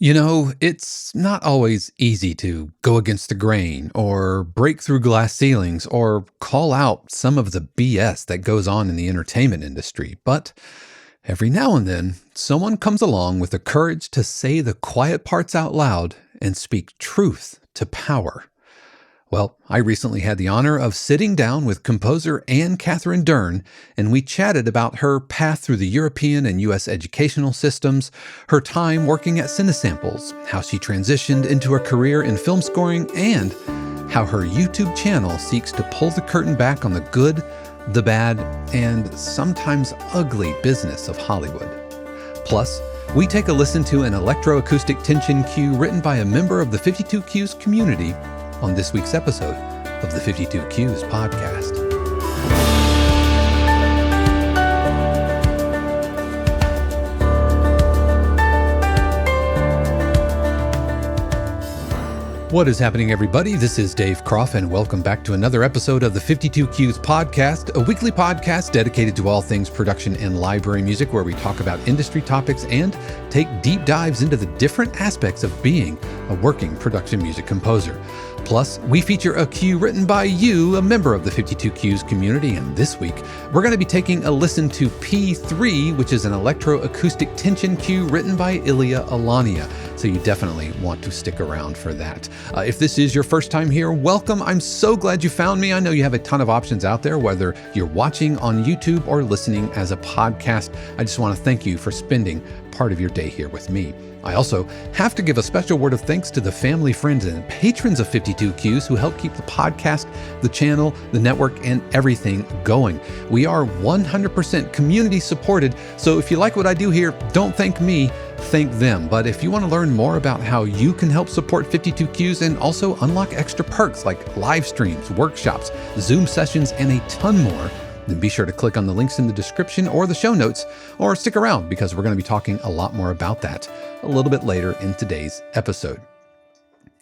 It's not always easy to go against the grain or break through glass ceilings or call out some of the BS that goes on in the entertainment industry. But every now and then, someone comes along with the courage to say the quiet parts out loud and speak truth to power. Well, I recently had the honor of sitting down with composer Anne-Kathrin Dern, and we chatted about her path through the European and U.S. educational systems, her time working at Cinesamples, how she transitioned into a career in film scoring, and how her YouTube channel seeks to pull the curtain back on the good, the bad, and sometimes ugly business of Hollywood. Plus, we take a listen to an electroacoustic tension cue written by a member of the 52 Cues community on this week's episode of the 52 Cues podcast. What is happening, everybody? This is Dave Croft, and welcome back to another episode of the 52 Cues podcast, a weekly podcast dedicated to all things production and library music, where we talk about industry topics and take deep dives into the different aspects of being a working production music composer. Plus, we feature a cue written by you, a member of the 52 Cues community, and this week, we're going to be taking a listen to P3, which is an electroacoustic tension cue written by Ilia Alania, so you definitely want to stick around for that. If this is your first time here, welcome. I'm so glad you found me. I know you have a ton of options out there, whether you're watching on YouTube or listening as a podcast. I just want to thank you for spending part of your day here with me. I also have to give a special word of thanks to the family, friends, and patrons of 52 Cues who help keep the podcast, the channel, the network, and everything going. We are 100% community supported, so if you like what I do here, don't thank me, thank them. But if you want to learn more about how you can help support 52 Cues and also unlock extra perks like live streams, workshops, Zoom sessions, and a ton more, then be sure to click on the links in the description or the show notes, or stick around because we're going to be talking a lot more about that a little bit later in today's episode.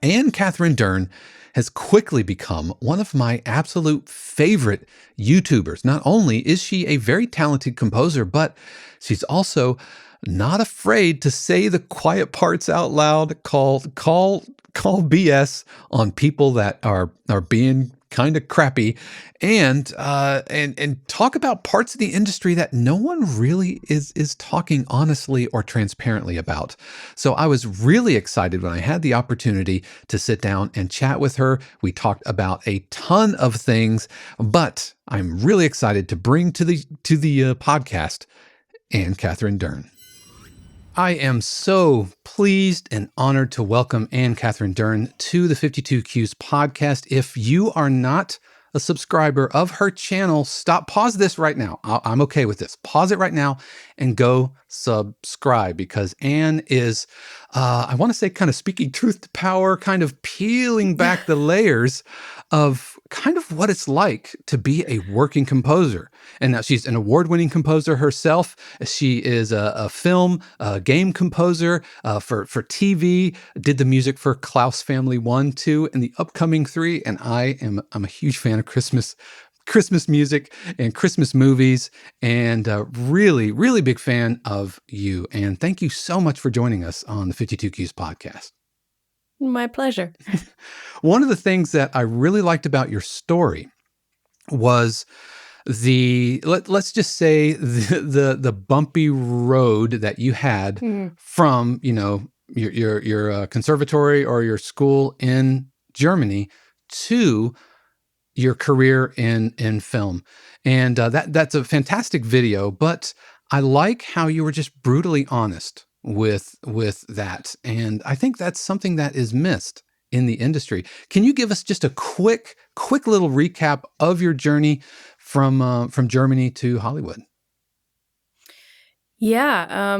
Anne-Kathrin Dern has quickly become one of my absolute favorite YouTubers. Not only is she a very talented composer, but she's also not afraid to say the quiet parts out loud, call BS on people that are being kind of crappy, and talk about parts of the industry that no one really is talking honestly or transparently about. So I was really excited when I had the opportunity to sit down and chat with her. We talked about a ton of things, but I'm really excited to bring to the podcast Anne-Kathrin Dern. I am so pleased and honored to welcome Anne-Kathrin Dern to the 52 Cues podcast. If you are not a subscriber of her channel, pause this right now. I'm okay with this. Pause it right now and go subscribe, because Anne is, I want to say, kind of speaking truth to power, kind of peeling back the layers of kind of what it's like to be a working composer. And now she's an award-winning composer herself. She is a game composer for TV, did the music for Klaus Family 1, 2, and the upcoming 3. And I'm a huge fan of Christmas music and Christmas movies, and really, really big fan of you. And thank you so much for joining us on the 52 Cues podcast. My pleasure. One of the things that I really liked about your story was let's just say the bumpy road that you had from your conservatory or your school in Germany to your career in film. And that's a fantastic video, but I like how you were just brutally honest with that. And I think that's something that is missed in the industry. Can you give us just a quick little recap of your journey from Germany to Hollywood? Yeah,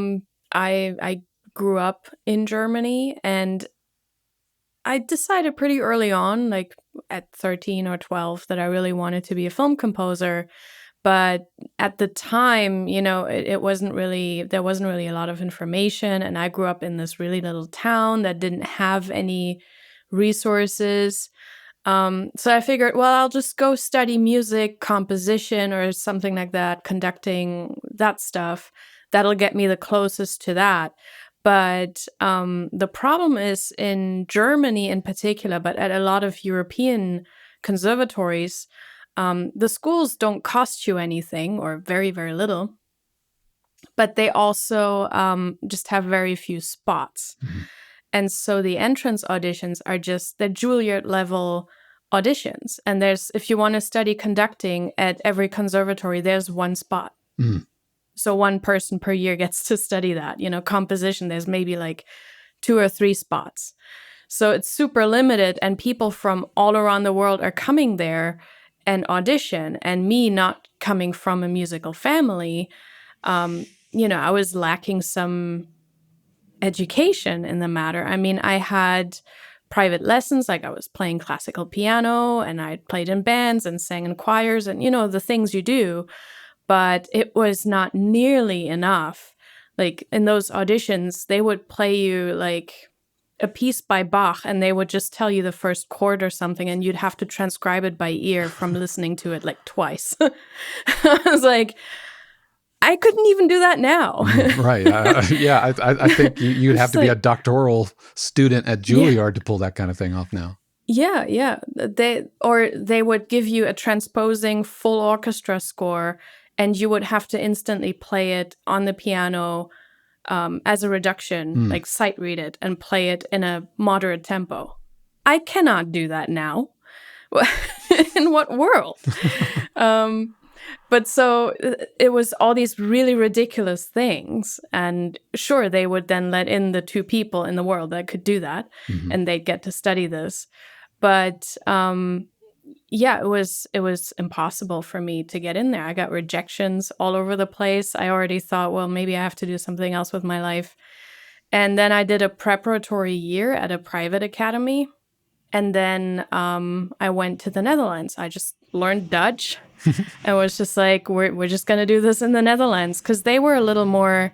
I grew up in Germany, and I decided pretty early on, like at 13 or 12, that I really wanted to be a film composer. But at the time, there wasn't really a lot of information. And I grew up in this really little town that didn't have any resources. So I figured, well, I'll just go study music, composition, or something like that, conducting, that stuff. That'll get me the closest to that. But the problem is in Germany in particular, but at a lot of European conservatories, the schools don't cost you anything or very, very little, but they also just have very few spots. Mm-hmm. And so the entrance auditions are just the Juilliard level auditions. And there's, if you want to study conducting at every conservatory, there's one spot. Mm. So one person per year gets to study that. Composition, there's maybe like 2 or 3 spots. So it's super limited, and people from all around the world are coming there and audition. And me not coming from a musical family, I was lacking some education in the matter. I mean, I had private lessons, like I was playing classical piano and I played in bands and sang in choirs and, the things you do, but it was not nearly enough. Like in those auditions, they would play you like a piece by Bach and they would just tell you the first chord or something and you'd have to transcribe it by ear from listening to it like twice. I was like, I couldn't even do that now. Right. I think you'd have to be a doctoral student at Juilliard to pull that kind of thing off now. Yeah. They would give you a transposing full orchestra score and you would have to instantly play it on the piano as a reduction, like sight read it and play it in a moderate tempo. I cannot do that now. In what world? But so it was all these really ridiculous things. And sure, they would then let in the 2 people in the world that could do that. Mm-hmm. And they'd get to study this. But it was impossible for me to get in there. I got rejections all over the place. I already thought, well, maybe I have to do something else with my life. And then I did a preparatory year at a private academy. And then I went to the Netherlands. I just learned Dutch. I was just like, we're just going to do this in the Netherlands, because they were a little more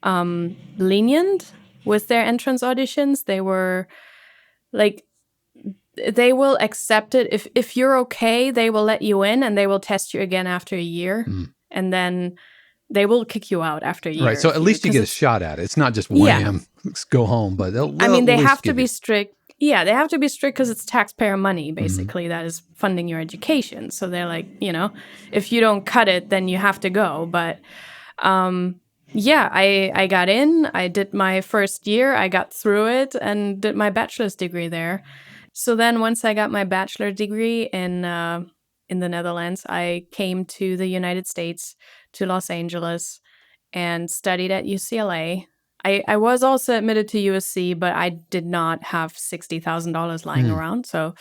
lenient with their entrance auditions. They were like, they will accept it. If you're okay, they will let you in and they will test you again after a year. And then they will kick you out after a year. Right. So at least you get a shot at it. It's not just wham, go home. But they have to be strict. Yeah, they have to be strict because it's taxpayer money, basically, that is funding your education. So they're like, if you don't cut it, then you have to go. But I got in. I did my first year. I got through it and did my bachelor's degree there. So then once I got my bachelor degree in the Netherlands, I came to the United States, to Los Angeles, and studied at UCLA. I was also admitted to USC, but I did not have $60,000 lying around. So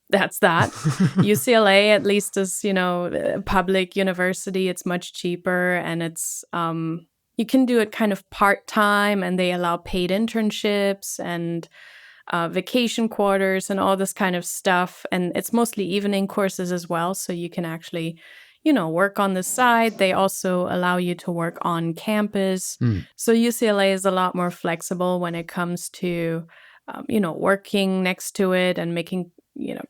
that's that. UCLA, at least, is, a public university. It's much cheaper and it's, you can do it kind of part-time, and they allow paid internships and vacation quarters and all this kind of stuff. And it's mostly evening courses as well. So you can actually work on the side. They also allow you to work on campus. So UCLA is a lot more flexible when it comes to, working next to it and making,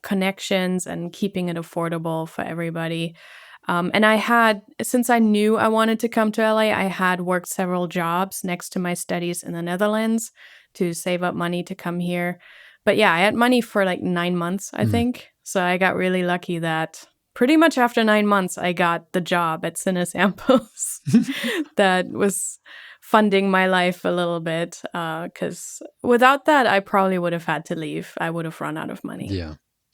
connections and keeping it affordable for everybody. And I had, since I knew I wanted to come to LA, I had worked several jobs next to my studies in the Netherlands to save up money to come here. But yeah, I had money for like 9 months, I think. So I got really lucky that pretty much after 9 months, I got the job at Cinesamples that was funding my life a little bit. Because without that, I probably would have had to leave. I would have run out of money.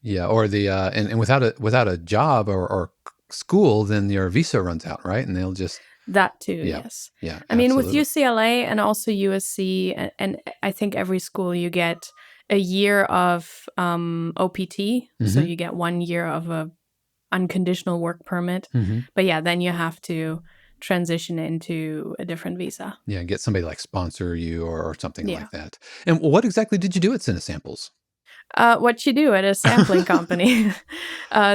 Yeah. Or the and without a job or school, then your visa runs out, right? And they'll just that too. Yes. Yeah. I mean, with UCLA and also USC, and I think every school you get a year of OPT, so you get 1 year of a unconditional work permit. But yeah, then you have to transition into a different visa. Yeah, get somebody like sponsor you or something like that. And what exactly did you do at Cinesamples? What you do at a sampling company.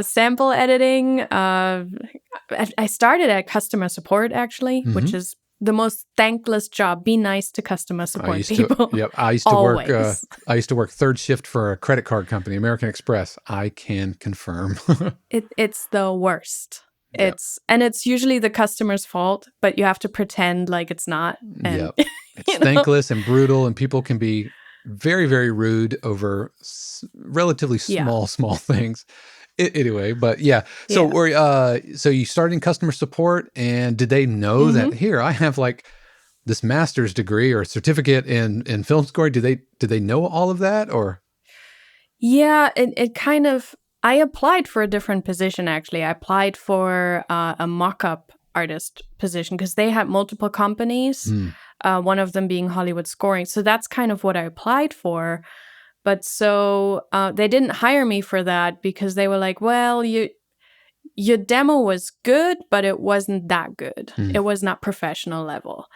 Sample editing. I started at customer support, actually, which is the most thankless job. Be nice to customer support people. I used to I used to work third shift for a credit card company, American Express. I can confirm. It's the worst. It's usually the customer's fault, but you have to pretend like it's not. And It's you know? thankless and brutal, and people can be very, very rude over relatively Yeah. small things. Anyway, but yeah. So Yeah. so you started in customer support, and did they know that Mhm. here I have like this master's degree or certificate in film scoring? Did they know all of that or? Yeah, it kind of I applied for a different position actually. I applied for a mock-up artist position because they had multiple companies, Mm, one of them being Hollywood Scoring. So that's kind of what I applied for. But so they didn't hire me for that because they were like, "Well, your demo was good, but it wasn't that good. mm, It was not professional level."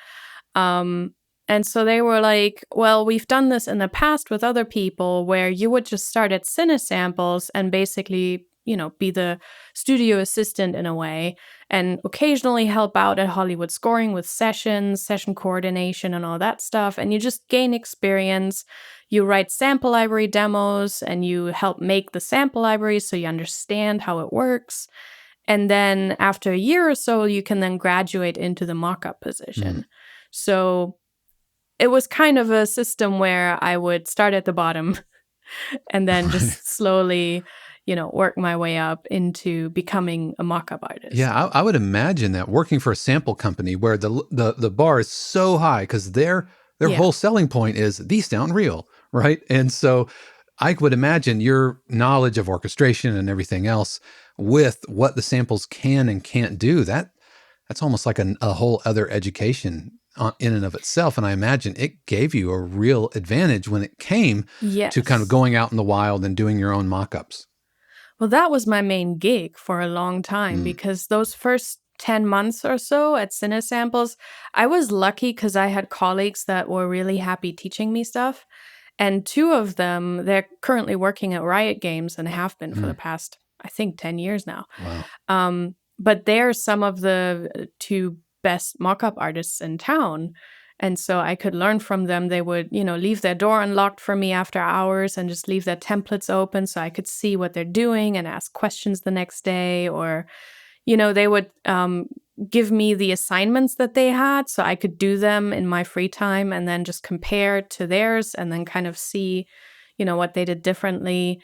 Um, and so they were like, well, we've done this in the past with other people where you would just start at cine samples and basically, be the studio assistant in a way and occasionally help out at Hollywood Scoring with sessions, session coordination, and all that stuff. And you just gain experience. You write sample library demos and you help make the sample library so you understand how it works. And then after a year or so, you can then graduate into the mock-up mm. position. So it was kind of a system where I would start at the bottom and then Right. just slowly, work my way up into becoming a mock-up artist. Yeah, I would imagine that working for a sample company where the bar is so high because their Yeah. whole selling point is these sound real, right? And so I would imagine your knowledge of orchestration and everything else with what the samples can and can't do, that's almost like a whole other education in and of itself. And I imagine it gave you a real advantage when it came to kind of Yes. going out in the wild and doing your own mock-ups. Well, that was my main gig for a long time Mm, because those first 10 months or so at Cine Samples, I was lucky because I had colleagues that were really happy teaching me stuff. And two of them, they're currently working at Riot Games and have been for the mm, past, I think, 10 years now. wow. But they're some of the two best mock-up artists in town. And so I could learn from them. They would, leave their door unlocked for me after hours and just leave their templates open so I could see what they're doing and ask questions the next day. Or, they would give me the assignments that they had so I could do them in my free time and then just compare to theirs and then kind of see, what they did differently.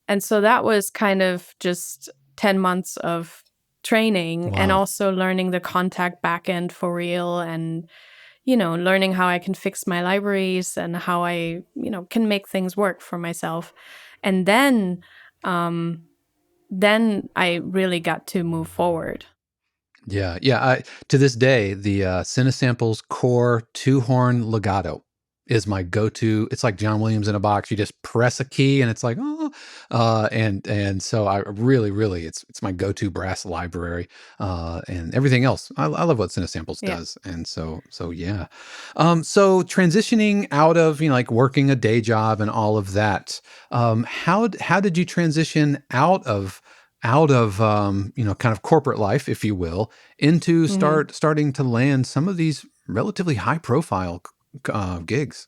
And so that was kind of just 10 months of training and Wow. also learning the contact backend for real and, learning how I can fix my libraries and how I, can make things work for myself. And um, then I really got to move forward. Yeah, yeah. To this day, the Cinesamples Core two-horn legato is my go-to. It's like John Williams in a box. You just press a key, and it's like oh, and so I really, really, it's my go-to brass library, and everything else. I love what Cinesamples Yeah. does, and so yeah. So transitioning out of like working a day job and all of that, how did you transition out of kind of corporate life, if you will, into Mhm. starting to land some of these relatively high profile gigs.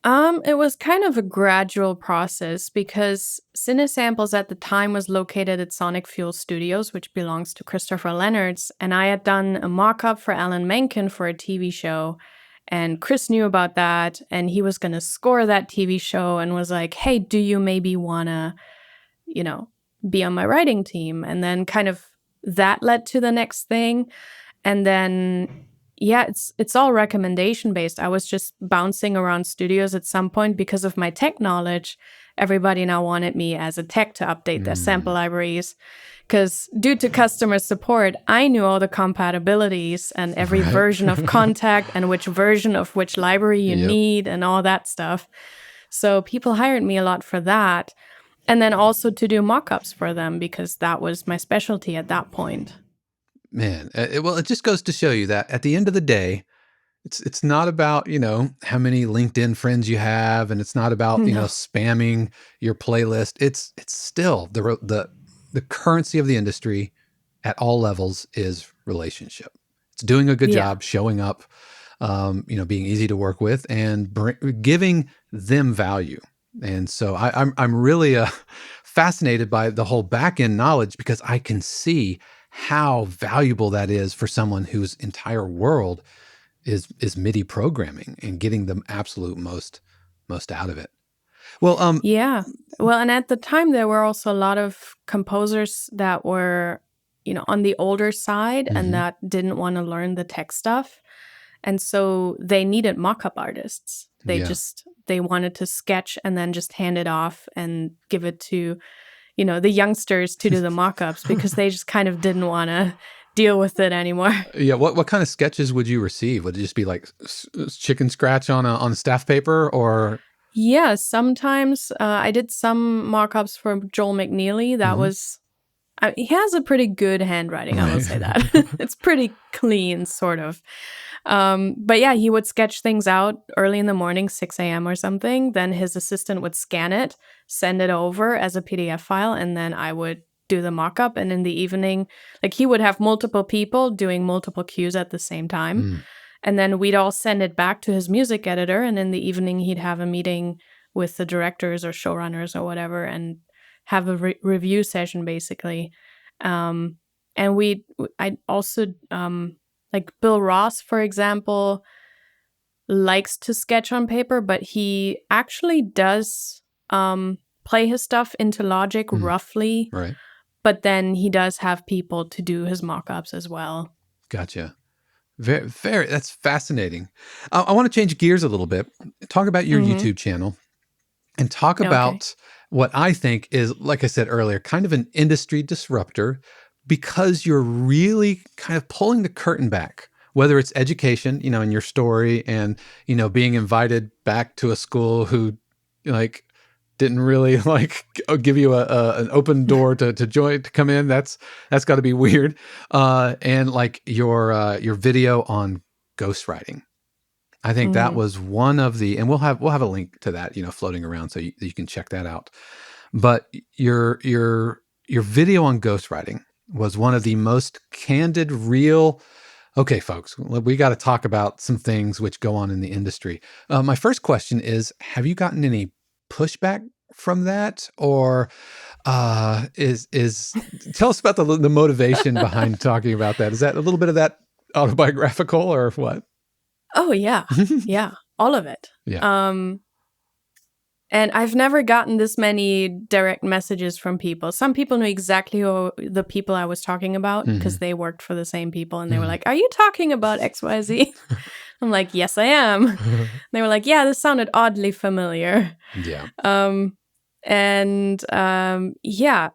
It was kind of a gradual process because Cinesamples at the time was located at Sonic Fuel Studios, which belongs to Christopher Leonard's, and I had done a mock-up for Alan Menken for a TV show, and Chris knew about that, and he was going to score that TV show and was like, "Hey, do you maybe want to, you know, be on my writing team?" And then kind of that led to the next thing. And then yeah, it's all recommendation based. I was just bouncing around studios at some point because of my tech knowledge. Everybody now wanted me as a tech to update their sample Mm, libraries because due to customer support, I knew all the compatibilities and every right. version of contact and which version of which library you Yep. need and all that stuff. So people hired me a lot for that. And then also to do mock-ups for them because that was my specialty at that point. Man, well, it just goes to show you that at the end of the day, it's not about how many LinkedIn friends you have, and it's not about No. spamming your playlist. It's still the currency of the industry at all levels is relationship. It's doing a good Yeah. job, showing up, being easy to work with, and giving them value. And so I'm really fascinated by the whole back end knowledge because I can see how valuable that is for someone whose entire world is MIDI programming and getting the absolute most out of it. Well, Yeah. Well, and at the time, there were also a lot of composers that were, on the older side and mhm. that didn't want to learn the tech stuff. And so they needed mock-up artists. Yeah. They wanted to sketch and then just hand it off and give it to, the youngsters to do the mock-ups because they just kind of didn't want to deal with it anymore. Yeah, what kind of sketches would you receive? Would it just be like chicken scratch on a staff paper, or? Yeah, sometimes I did some mock-ups for Joel McNeely. That Mhm. was he has a pretty good handwriting, I will Right. say that. It's pretty clean, sort of. But yeah, he would sketch things out early in the morning, 6 a.m. or something. Then his assistant would scan it, send it over as a PDF file, and then I would do the mock-up. And in the evening, like he would have multiple people doing multiple cues at the same time. Mm. And then we'd all send it back to his music editor. And in the evening, he'd have a meeting with the directors or showrunners or whatever and have a review session, basically. And I'd also, like Bill Ross, for example, likes to sketch on paper, but he actually does play his stuff into Logic Mm. roughly. Right. But then he does have people to do his mock-ups as well. Gotcha. Very, very. That's fascinating. I want to change gears a little bit. Talk about your YouTube channel, and talk about what I think is, like I said earlier, kind of an industry disruptor, because you're really kind of pulling the curtain back. Whether it's education, in your story, and being invited back to a school who, like, didn't really like give you an open door to join, to come in. That's got to be weird. And like your video on ghostwriting, I think that was one of the, and we'll have a link to that, floating around, so you can check that out. But your video on ghostwriting was one of the most candid, real. Okay, folks, we got to talk about some things which go on in the industry. My first question is, have you gotten any pushback from that, or is tell us about the motivation behind talking about that? Is that a little bit of that autobiographical, or what? Oh, yeah. Yeah, all of it. Yeah. And I've never gotten this many direct messages from people. Some people knew exactly who the people I was talking about because they worked for the same people. And they were like, "Are you talking about XYZ?" I'm like, "Yes, I am." They were like, "Yeah, this sounded oddly familiar." Yeah. Yeah.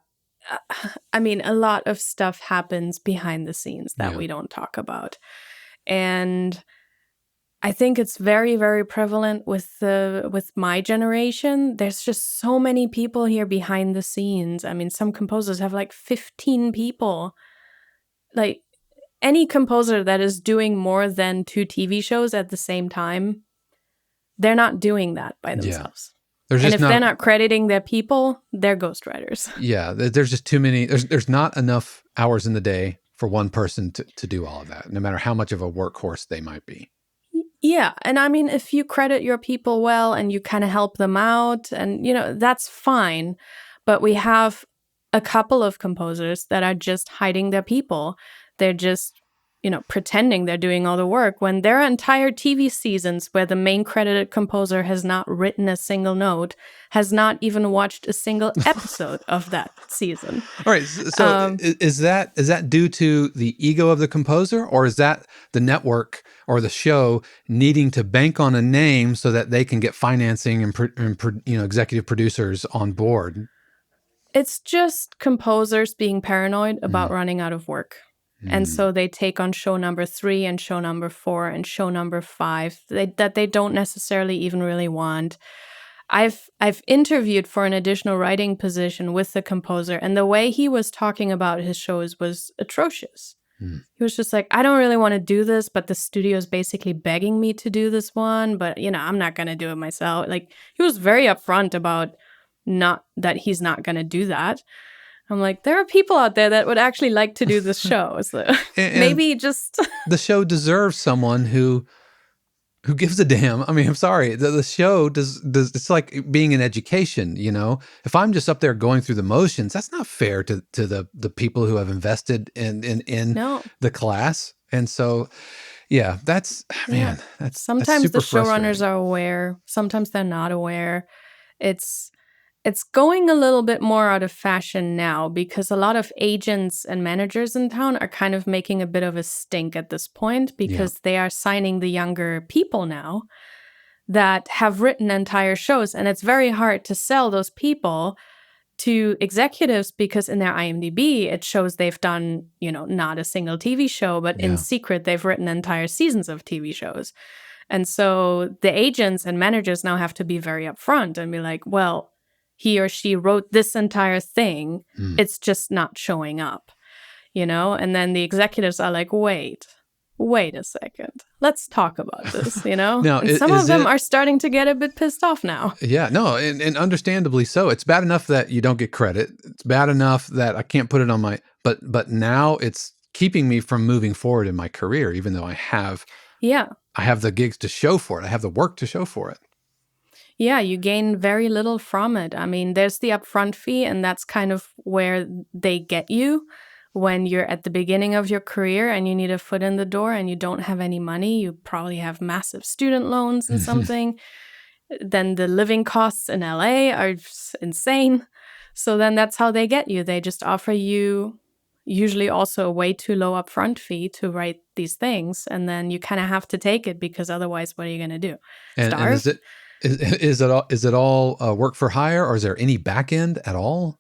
I mean, a lot of stuff happens behind the scenes that Yeah. we don't talk about. And I think it's very, very prevalent with my generation. There's just so many people here behind the scenes. I mean, some composers have like 15 people. Like, any composer that is doing more than 2 TV shows at the same time, they're not doing that by themselves. There's And just if they're not crediting their people, they're ghostwriters. Yeah, there's just too many. There's not enough hours in the day for one person to do all of that, no matter how much of a workhorse they might be. Yeah. And I mean, if you credit your people well and you kind of help them out, and, that's fine. But we have a couple of composers that are just hiding their people. They're just, pretending they're doing all the work when there are entire TV seasons where the main credited composer has not written a single note, has not even watched a single episode of that season. All right. So is that due to the ego of the composer, or is that the network or the show needing to bank on a name so that they can get financing and executive producers on board? It's just composers being paranoid about running out of work. And so they take on show number 3 and show number 4 and show number 5 that they don't necessarily even really want. I've interviewed for an additional writing position with the composer, and the way he was talking about his shows was atrocious. He was just like, "I don't really want to do this, but the studio is basically begging me to do this one, but I'm not going to do it myself." Like, he was very upfront about that he's not going to do that. I'm like, there are people out there that would actually like to do this show. So maybe just the show deserves someone who gives a damn. I mean, I'm sorry. The show does. It's like being in education. If I'm just up there going through the motions, that's not fair to the people who have invested in no. the class. And so, Yeah, that's Yeah. man, that's Sometimes the super showrunners frustrating. are aware, sometimes they're not aware. It's it's going a little bit more out of fashion now because a lot of agents and managers in town are kind of making a bit of a stink at this point Yeah. because they are signing the younger people now that have written entire shows. And it's very hard to sell those people to executives because in their IMDb, it shows they've done, not a single TV show, but in Yeah. secret, they've written entire seasons of TV shows. And so the agents and managers now have to be very upfront and be like, well, he or she wrote this entire thing. Hmm. It's just not showing up, And then the executives are like, wait a second. Let's talk about this, Now, And some of is them it are starting to get a bit pissed off now. Yeah, no, and understandably so. It's bad enough that you don't get credit. It's bad enough that I can't put it on my but now it's keeping me from moving forward in my career, even though Yeah. I have the gigs to show for it. I have the work to show for it. Yeah, you gain very little from it. I mean, there's the upfront fee, and that's kind of where they get you when you're at the beginning of your career and you need a foot in the door and you don't have any money. You probably have massive student loans and something. Then the living costs in LA are insane. So then that's how they get you. They just offer you usually also a way too low upfront fee to write these things. And then you kind of have to take it because otherwise, what are you going to do? And Starve? is it all work for hire, or is there any back end at all?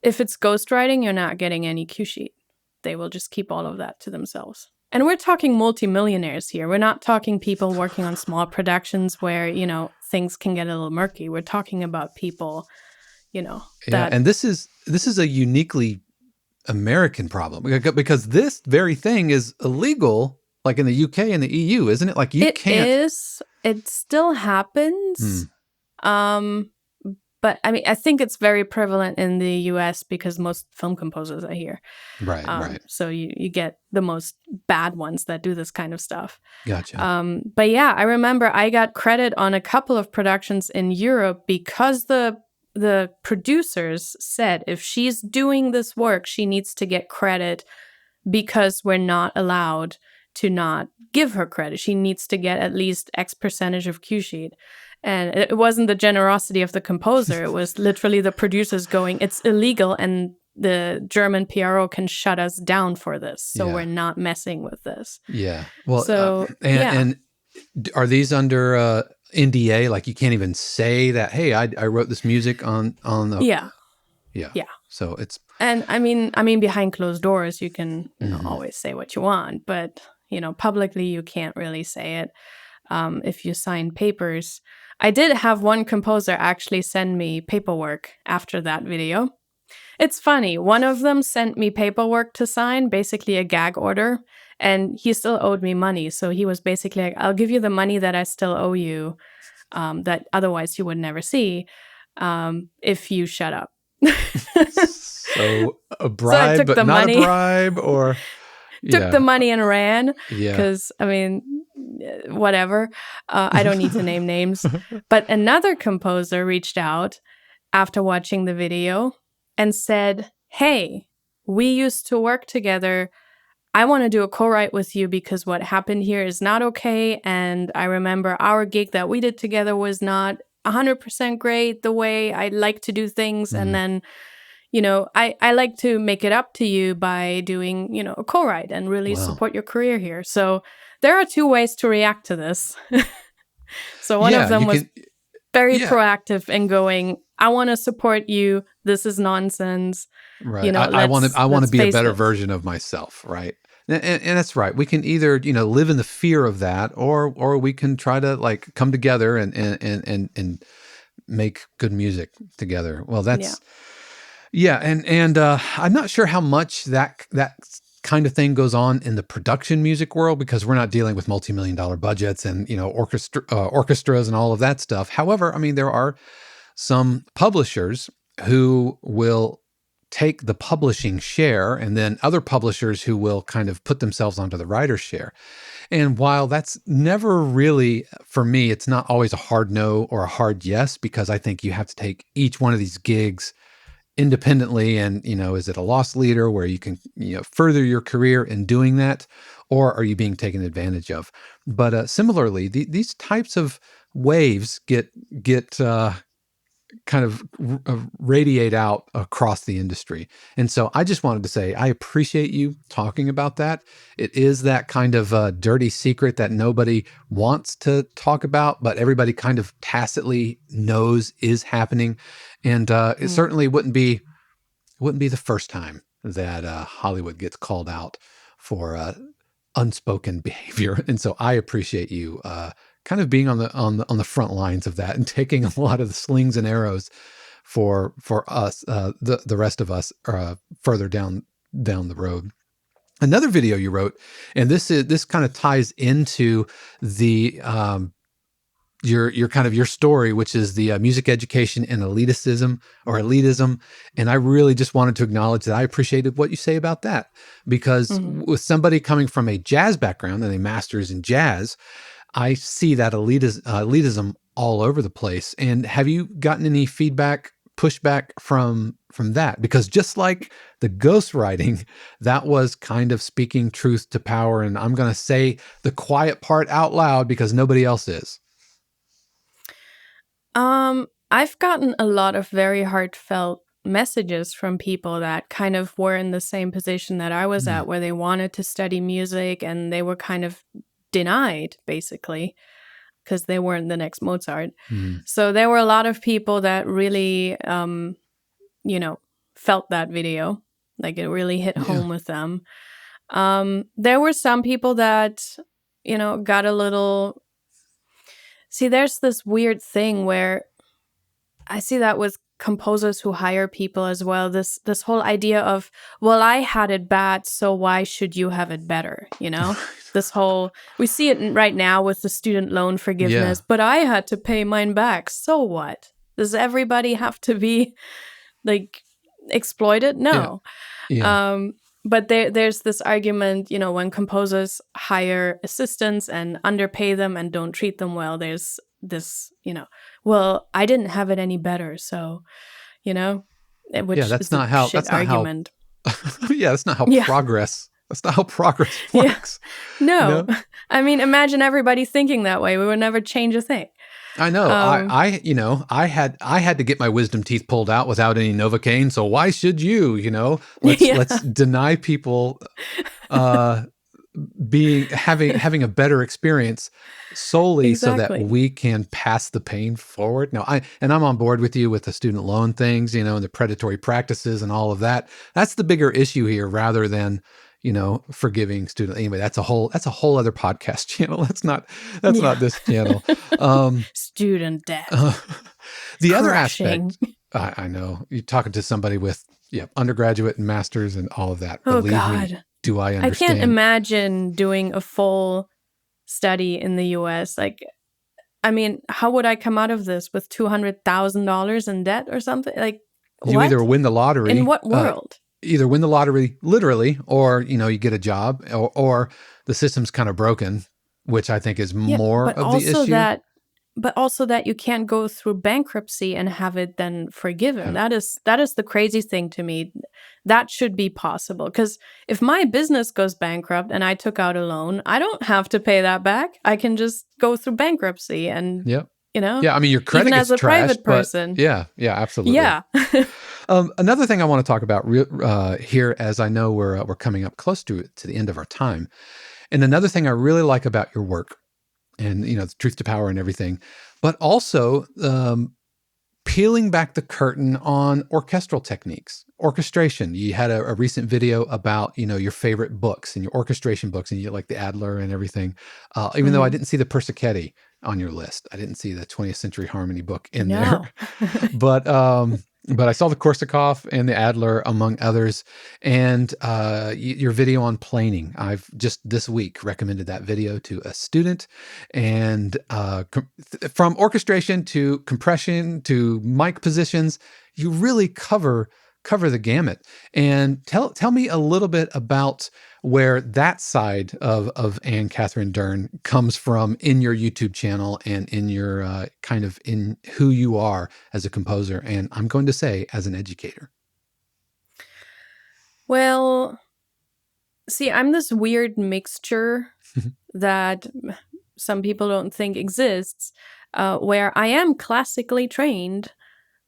If it's ghostwriting, you're not getting any cue sheet. They will just keep all of that to themselves. And we're talking multimillionaires here. We're not talking people working on small productions where, things can get a little murky. We're talking about people, Yeah, that and this is a uniquely American problem because this very thing is illegal, like in the UK and the EU, isn't it? Like you it can't. is. It still happens. But I mean, I think it's very prevalent in the US because most film composers are here. Right. So you get the most bad ones that do this kind of stuff. Gotcha. But yeah, I remember I got credit on a couple of productions in Europe because the producers said if she's doing this work, she needs to get credit because we're not allowed to not give her credit. She needs to get at least X percentage of cue sheet. And it wasn't the generosity of the composer. It was literally the producers going, it's illegal and the German PRO can shut us down for this. So we're not messing with this. Yeah. Well, So, and are these under NDA? Like you can't even say that, hey, I wrote this music on the. Yeah. Yeah. So it's. And I mean, behind closed doors, you can always say what you want, but, publicly you can't really say it. If you sign papers. I did have one composer actually send me paperwork after that video. It's funny. One of them sent me paperwork to sign, basically a gag order, and he still owed me money. So he was basically like, I'll give you the money that I still owe you, that otherwise you would never see, if you shut up. So a bribe, but not a bribe, or... Took the money and ran. Yeah. Because, I mean, whatever. I don't need to name names. But another composer reached out after watching the video and said, hey, we used to work together. I want to do a co-write with you because what happened here is not okay. And I remember our gig that we did together was not 100% great the way I like to do things. And then I like to make it up to you by doing, a co-write and really support your career here. So there are two ways to react to this. So one of them was very proactive in going, I want to support you. This is nonsense. Right. I want to be a better version of myself. Right. And that's right. We can either, live in the fear of that, or we can try to like come together and make good music together. Well, that's... Yeah, and I'm not sure how much that kind of thing goes on in the production music world because we're not dealing with multi-million-dollar budgets and orchestras and all of that stuff. However, I mean there are some publishers who will take the publishing share, and then other publishers who will kind of put themselves onto the writer's share. And while that's never really, for me, it's not always a hard no or a hard yes because I think you have to take each one of these gigs independently and, is it a loss leader where you can, further your career in doing that? or are you being taken advantage of? But similarly, these types of waves get kind of radiate out across the industry. And so I just wanted to say, I appreciate you talking about that. It is that kind of dirty secret that nobody wants to talk about, but everybody kind of tacitly knows is happening. And it certainly wouldn't be the first time that Hollywood gets called out for unspoken behavior. And so I appreciate you kind of being on the front lines of that and taking a lot of the slings and arrows for us, the rest of us, further down the road. Another video you wrote, and this kind of ties into the your kind of your story, which is the music education and elitism. And I really just wanted to acknowledge that I appreciated what you say about that, because with somebody coming from a jazz background and a master's in jazz, I see that elitism all over the place. And have you gotten any pushback from that? Because just like the ghostwriting, that was kind of speaking truth to power. And I'm going to say the quiet part out loud because nobody else is. I've gotten a lot of very heartfelt messages from people that kind of were in the same position that I was at, where they wanted to study music and they were kind of denied, basically, because they weren't the next Mozart. So there were a lot of people that really, felt that video. Like, it really hit home with them. There were some people that, got a little... See, there's this weird thing where I see that with composers who hire people as well. This whole idea of, well, I had it bad, so why should you have it better? This whole, we see it right now with the student loan forgiveness, but I had to pay mine back. So what? Does everybody have to be like exploited? No. But there's this argument, when composers hire assistants and underpay them and don't treat them well, there's this, well, I didn't have it any better. So, which that's is not how, shit argument. That's not how progress, that's not how progress works. No. I mean, imagine everybody thinking that way. We would never change a thing. I know. I had to get my wisdom teeth pulled out without any Novocaine. So why should you? Let's deny people having a better experience solely so that we can pass the pain forward. Now, I'm on board with you with the student loan things, and the predatory practices and all of that. That's the bigger issue here, rather than forgiving student. Anyway, that's a whole other podcast channel. That's not this channel. Student debt. The other aspect, I know you're talking to somebody with undergraduate and masters and all of that. Oh, Believe God. me, do I understand? I can't imagine doing a full study in the US. Like, I mean, how would I come out of this with $200,000 in debt or something? Like, you either win the lottery. In what world? Either win the lottery literally, or you get a job, or the system's kind of broken, which I think is more of the issue. But also that you can't go through bankruptcy and have it then forgiven. That is the crazy thing to me. That should be possible, because if my business goes bankrupt and I took out a loan, I don't have to pay that back. I can just go through bankruptcy and I mean, your credit even gets as a trashed, private person. Absolutely. Yeah. Another thing I want to talk about here, as I know we're coming up close to the end of our time, and another thing I really like about your work, and the truth to power and everything, but also peeling back the curtain on orchestral techniques, orchestration. You had a recent video about your favorite books and your orchestration books, and you like the Adler and everything. Even though I didn't see the Persichetti on your list, I didn't see the 20th Century Harmony book in there, but I saw the Korsakov and the Adler, among others, and your video on planing. I've just this week recommended that video to a student, and from orchestration to compression to mic positions, you really cover the gamut. And tell me a little bit about where that side of Anne-Kathrin Dern comes from in your YouTube channel and in your kind of in who you are as a composer, and I'm going to say as an educator. Well, See, I'm this weird mixture that some people don't think exists, where I am classically trained,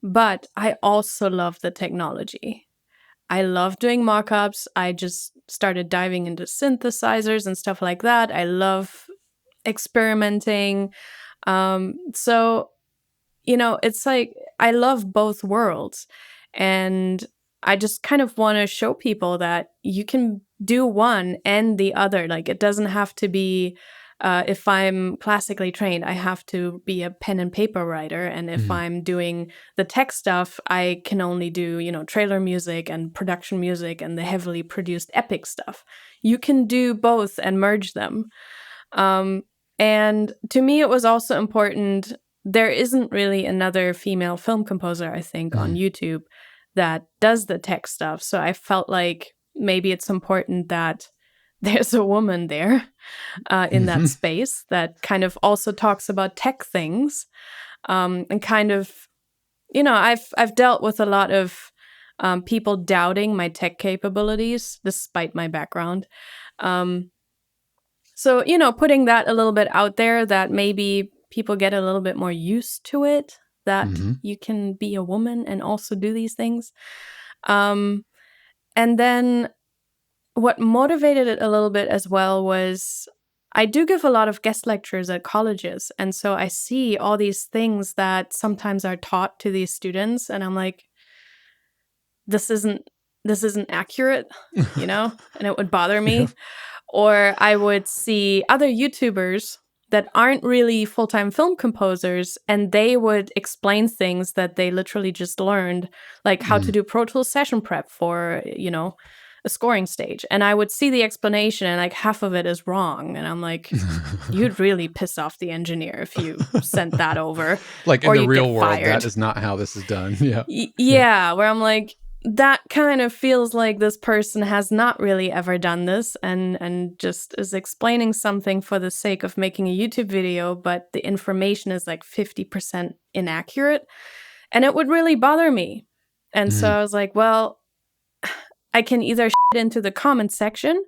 but I also love the technology. I love doing mockups. I just started diving into synthesizers and stuff like that. I love experimenting. So, it's like I love both worlds. And I just kind of want to show people that you can do one and the other. Like, it doesn't have to be, if I'm classically trained, I have to be a pen and paper writer. And if I'm doing the tech stuff, I can only do, trailer music and production music and the heavily produced epic stuff. You can do both and merge them. And to me, it was also important. There isn't really another female film composer, I think, on YouTube that does the tech stuff. So I felt like maybe it's important that there's a woman there in that space that kind of also talks about tech things, and kind of, I've dealt with a lot of people doubting my tech capabilities despite my background. So, putting that a little bit out there, that maybe people get a little bit more used to it, that you can be a woman and also do these things. And then what motivated it a little bit as well was I do give a lot of guest lectures at colleges. And so I see all these things that sometimes are taught to these students. And I'm like, this isn't accurate, and it would bother me. Yeah. Or I would see other YouTubers that aren't really full-time film composers, and they would explain things that they literally just learned, like how to do Pro Tools session prep for, a scoring stage. And I would see the explanation and like half of it is wrong. And I'm like, you'd really piss off the engineer if you sent that over. Like or in the you'd real get world, fired. that is not how this is done. Yeah. Yeah, where I'm like, that kind of feels like this person has not really ever done this and just is explaining something for the sake of making a YouTube video, but the information is like 50% inaccurate. And it would really bother me. And so I was like, well, I can either shit into the comment section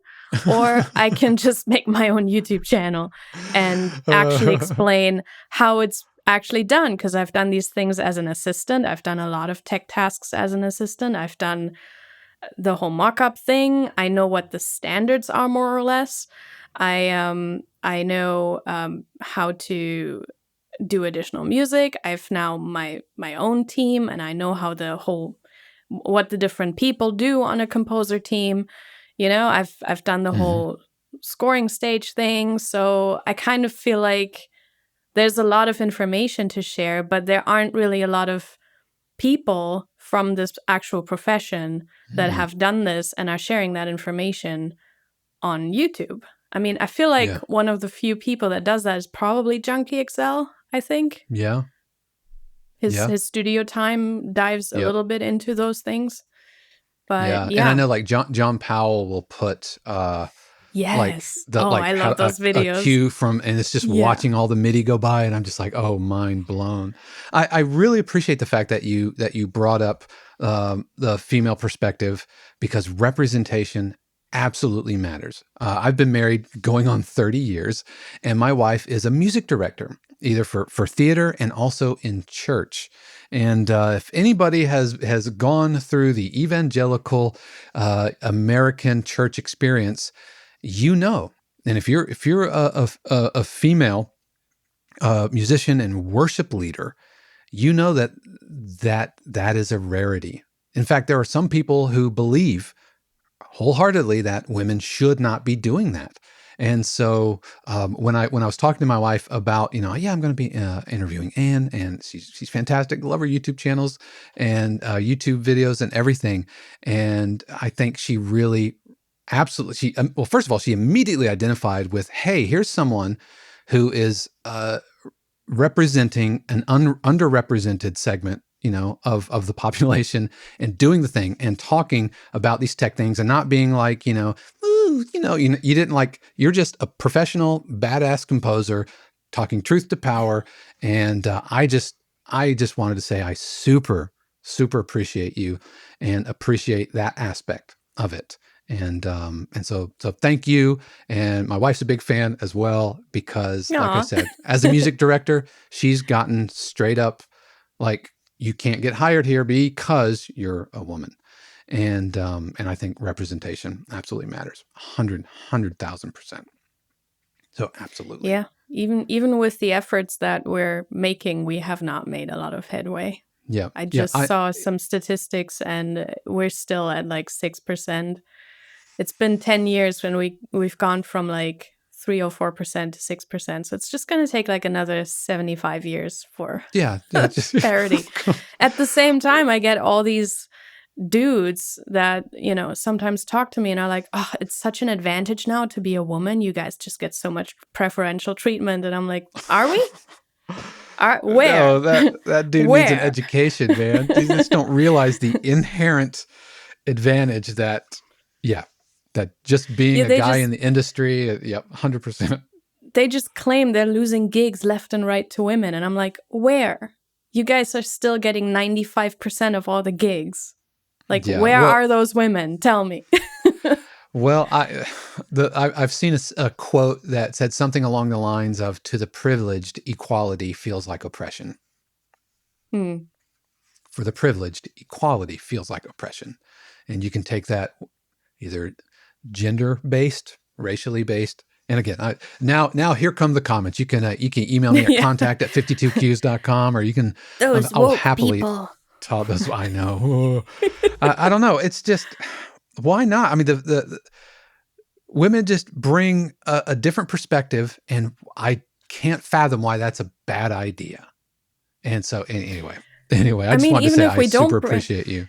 or I can just make my own YouTube channel and actually explain how it's actually done, because I've done these things as an assistant. I've done a lot of tech tasks as an assistant. I've done the whole mock-up thing. I know what the standards are more or less. I know how to do additional music. I've now my own team, and I know how what the different people do on a composer team. I've done the whole scoring stage thing. So I kind of feel like there's a lot of information to share, but there aren't really a lot of people from this actual profession that have done this and are sharing that information on YouTube. I mean, I feel like one of the few people that does that is probably Junkie XL, I think. Yeah. His studio time dives a little bit into those things. But And I know like John Powell will put yes. like I love those videos. A cue from, and it's just watching all the MIDI go by, and I'm just like, oh, mind blown. I really appreciate the fact that you brought up the female perspective, because representation absolutely matters. I've been married going on 30 years, and my wife is a music director, either for theater and also in church. And if anybody has gone through the evangelical American church experience, and if you're a female musician and worship leader, that is a rarity. In fact, there are some people who believe wholeheartedly that women should not be doing that. And so when I was talking to my wife about, I'm going to be interviewing Anne, and she's fantastic. Love her YouTube channels and YouTube videos and everything. And I think she really absolutely, well, first of all, she immediately identified with, hey, here's someone who is representing an underrepresented segment, of the population, and doing the thing and talking about these tech things, and not being like, ooh, you didn't like, you're just a professional, badass composer talking truth to power. And I just wanted to say, I super, super appreciate you and appreciate that aspect of it. And so thank you. And my wife's a big fan as well, because like I Aw. said, as a music director, she's gotten straight up like, you can't get hired here because you're a woman. And I think representation absolutely matters. 100,000%. So absolutely. Yeah. Even with the efforts that we're making, we have not made a lot of headway. Yeah. I just Yeah. saw some statistics, and we're still at like 6%. It's been 10 years when we've gone from like 3 or 4% to 6%. So it's just going to take like another 75 years for Just parity. At the same time, I get all these dudes that, sometimes talk to me and are like, oh, it's such an advantage now to be a woman. You guys just get so much preferential treatment. And I'm like, are we? Where? No, that dude needs an education, man. You just don't realize the inherent advantage that just being a guy in the industry, 100%. They just claim they're losing gigs left and right to women. And I'm like, where? You guys are still getting 95% of all the gigs. Like, where are those women? Tell me. Well, I've seen a quote that said something along the lines of, to the privileged, equality feels like oppression. For the privileged, equality feels like oppression. And you can take that either gender-based, racially based. And again, now here come the comments. You can email me at contact@52qs.com, or you can, I'll happily tell those. I know. I don't know. It's just, why not? I mean, the women just bring a different perspective, and I can't fathom why that's a bad idea. And so anyway, I just wanted to say I super appreciate you.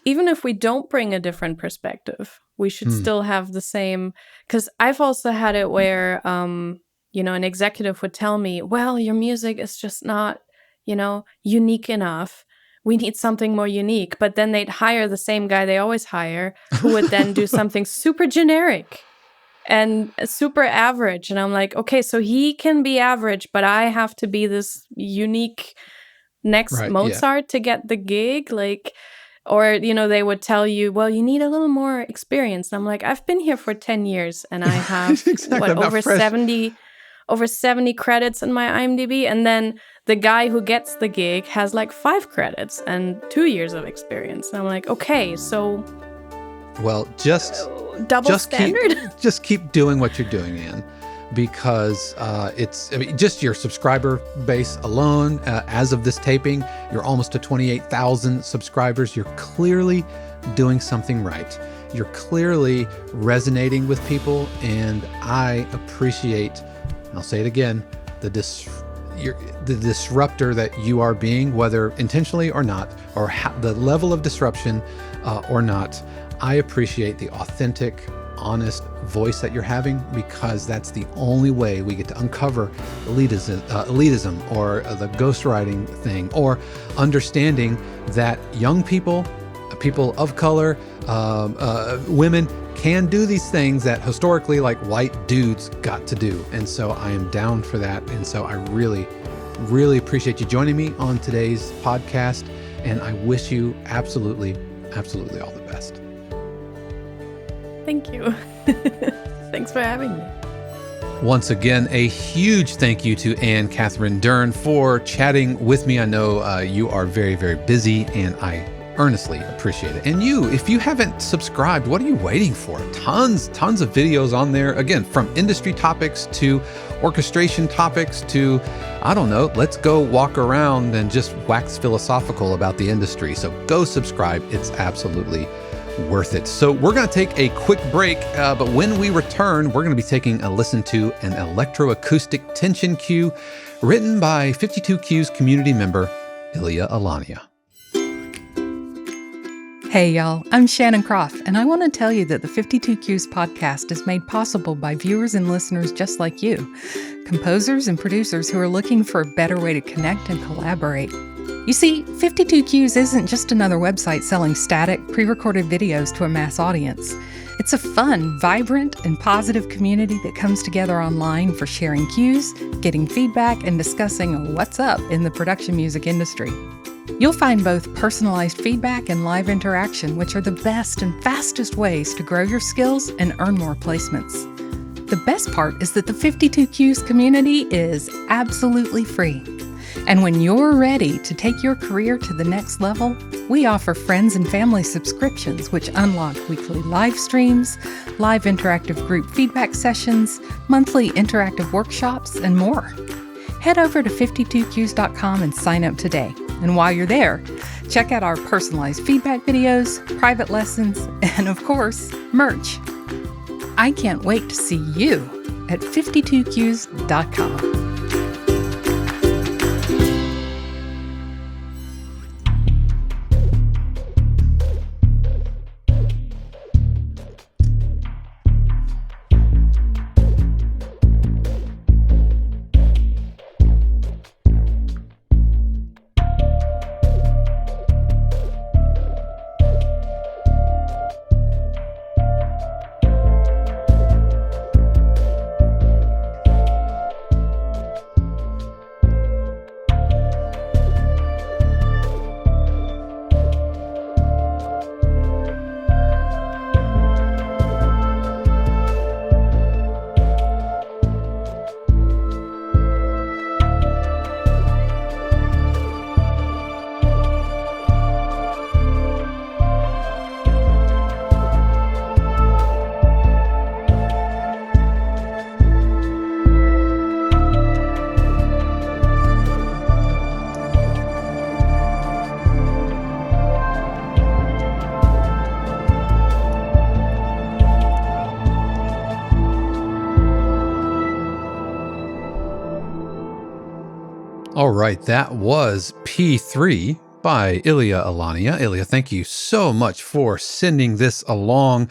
Even if we don't bring a different perspective, we should still have the same. Because I've also had it where, an executive would tell me, well, your music is just not, unique enough. We need something more unique. But then they'd hire the same guy they always hire, who would then do something super generic and super average. And I'm like, okay, so he can be average, but I have to be this unique next Mozart to get the gig. Like, or, they would tell you, well, you need a little more experience. And I'm like, I've been here for 10 years and I have over 70 credits in my IMDb. And then the guy who gets the gig has like 5 credits and 2 years of experience. And I'm like, okay, so. Well, just standard. Just keep doing what you're doing, Anne, because just your subscriber base alone, as of this taping, you're almost to 28,000 subscribers. You're clearly doing something right. You're clearly resonating with people, and I appreciate, and I'll say it again, the disruptor that you are being, whether intentionally or not, or the level of disruption or not. I appreciate the authentic, honest voice that you're having, because that's the only way we get to uncover elitism or the ghostwriting thing, or understanding that young people of color, women can do these things that historically, like, white dudes got to do. And so I am down for that. And so I really, really appreciate you joining me on today's podcast. And I wish you absolutely, absolutely all the best. Thank you. Thanks for having me. Once again, a huge thank you to Anne-Kathrin Dern for chatting with me. I know you are very, very busy, and I earnestly appreciate it. And you, if you haven't subscribed, what are you waiting for? Tons of videos on there. Again, from industry topics to orchestration topics to, I don't know, let's go walk around and just wax philosophical about the industry. So go subscribe. It's absolutely worth it. So we're going to take a quick break, but when we return, we're going to be taking a listen to an electroacoustic tension cue written by 52Q's community member, Ilia Alania. Hey y'all, I'm Shannon Croft, and I want to tell you that the 52Qs podcast is made possible by viewers and listeners just like you, composers and producers who are looking for a better way to connect and collaborate. You see, 52Qs isn't just another website selling static, pre-recorded videos to a mass audience. It's a fun, vibrant, and positive community that comes together online for sharing cues, getting feedback, and discussing what's up in the production music industry. You'll find both personalized feedback and live interaction, which are the best and fastest ways to grow your skills and earn more placements. The best part is that the 52 Cues community is absolutely free. And when you're ready to take your career to the next level, we offer friends and family subscriptions, which unlock weekly live streams, live interactive group feedback sessions, monthly interactive workshops, and more. Head over to 52cues.com and sign up today. And while you're there, check out our personalized feedback videos, private lessons, and of course, merch. I can't wait to see you at 52cues.com. All right, that was P3 by Ilia Alania. Ilia, thank you so much for sending this along.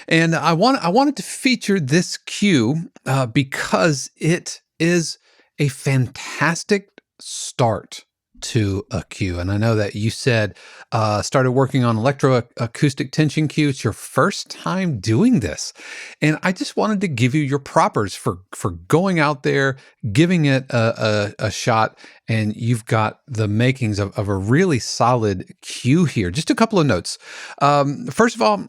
And I wanted to feature this cue because it is a fantastic start to a cue. And I know that you said started working on electroacoustic tension cue. It's your first time doing this. And I just wanted to give you your propers for going out there, giving it a shot. And you've got the makings of a really solid cue here. Just a couple of notes. First of all,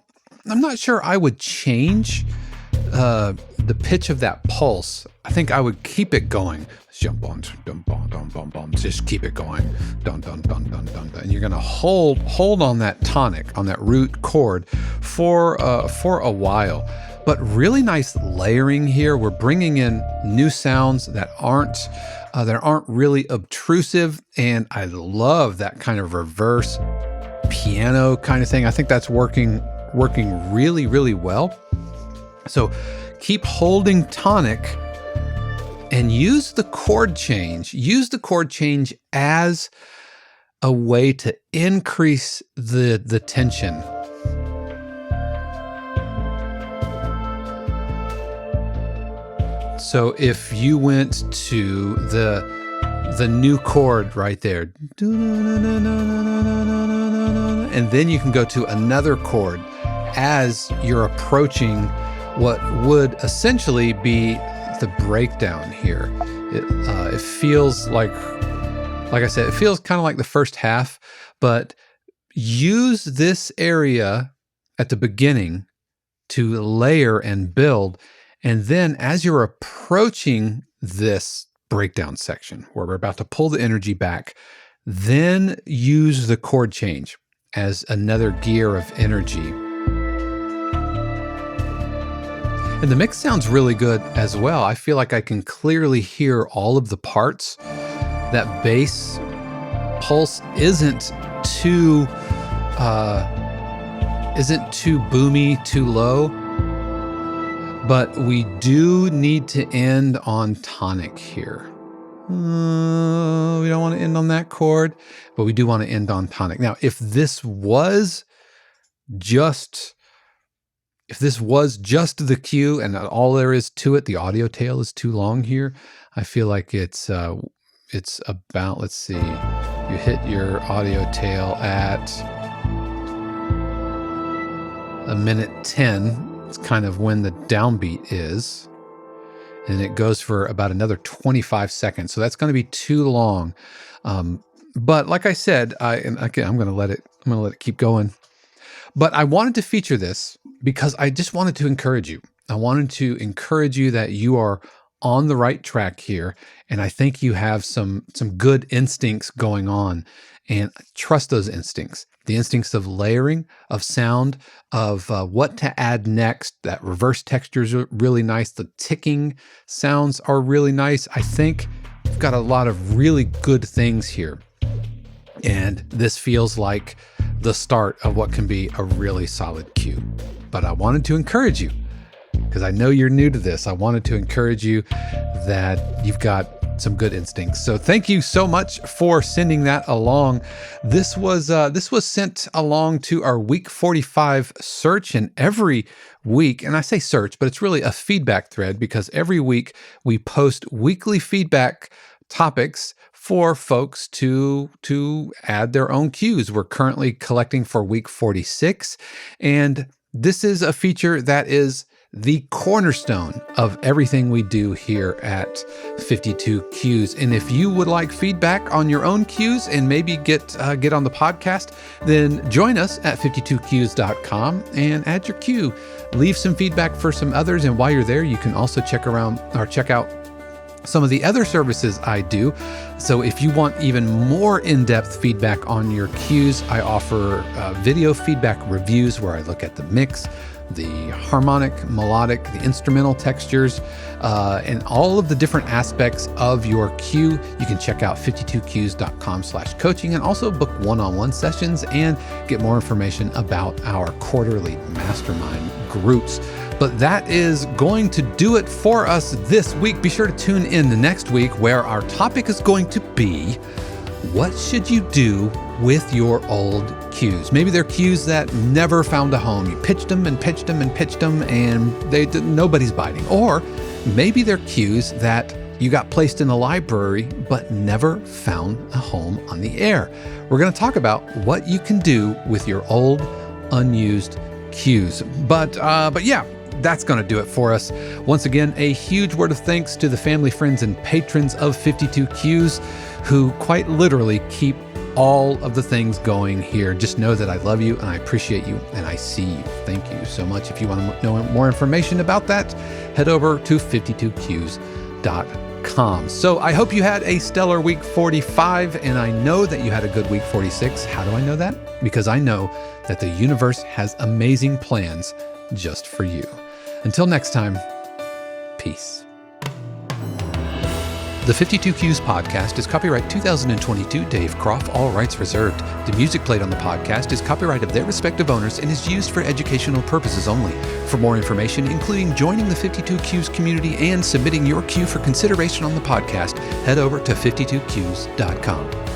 I'm not sure I would change the pitch of that pulse. I think I would keep it going. Jump on, dum, bum, dum, bum, bum. Just keep it going. Dun, dun, dun, dun, dun, dun. And you're gonna hold on that tonic, on that root chord for a while. But really nice layering here. We're bringing in new sounds that aren't really obtrusive, and I love that kind of reverse piano kind of thing. I think that's working really, really well. So keep holding tonic and use the chord change. Use the chord change as a way to increase the tension. So if you went to the new chord right there, and then you can go to another chord as you're approaching what would essentially be the breakdown here. It feels like I said, it feels kind of like the first half, but use this area at the beginning to layer and build. And then as you're approaching this breakdown section where we're about to pull the energy back, then use the chord change as another gear of energy. And the mix sounds really good as well. I feel like I can clearly hear all of the parts. That bass pulse isn't too boomy, too low. But we do need to end on tonic here. We don't want to end on that chord, but we do want to end on tonic. Now, if this was just the cue and all there is to it, the audio tail is too long here, I feel like it's about, let's see, you hit your audio tail at 1:10. It's kind of when the downbeat is. And it goes for about another 25 seconds. So that's going to be too long. But like I said, I'm going to let it keep going. But I wanted to feature this because I just wanted to encourage you. I wanted to encourage you that you are on the right track here. And I think you have some good instincts going on, and trust those instincts. The instincts of layering, of sound, of what to add next. That reverse textures are really nice. The ticking sounds are really nice. I think we've got a lot of really good things here. And this feels like the start of what can be a really solid cue. But I wanted to encourage you, because I know you're new to this. I wanted to encourage you that you've got some good instincts. So thank you so much for sending that along. This was sent along to our week 45 search, and every week, and I say search, but it's really a feedback thread, because every week we post weekly feedback topics for folks to add their own cues. We're currently collecting for week 46, and this is a feature that is the cornerstone of everything we do here at 52 Cues. And if you would like feedback on your own cues and maybe get on the podcast, then join us at 52cues.com and add your cue. Leave some feedback for some others, and while you're there, you can also check out some of the other services I do. So if you want even more in-depth feedback on your cues, I offer video feedback reviews where I look at the mix, the harmonic, melodic, the instrumental textures, and all of the different aspects of your cue. You can check out 52cues.com/coaching and also book one-on-one sessions and get more information about our quarterly mastermind groups. But that is going to do it for us this week. Be sure to tune in the next week, where our topic is going to be, what should you do with your old cues? Maybe they're cues that never found a home. You pitched them and pitched them and pitched them, and nobody's biting. Or maybe they're cues that you got placed in a library but never found a home on the air. We're going to talk about what you can do with your old, unused cues. But yeah, that's going to do it for us. Once again, a huge word of thanks to the family, friends, and patrons of 52 Cues, who quite literally keep all of the things going here. Just know that I love you and I appreciate you and I see you. Thank you so much. If you want to know more information about that, head over to 52cues.com. So I hope you had a stellar week 45, and I know that you had a good week 46. How do I know that? Because I know that the universe has amazing plans just for you. Until next time, peace. The 52 Cues podcast is copyright 2022 Dave Croft, all rights reserved. The music played on the podcast is copyright of their respective owners and is used for educational purposes only. For more information, including joining the 52 Cues community and submitting your cue for consideration on the podcast, head over to 52cues.com.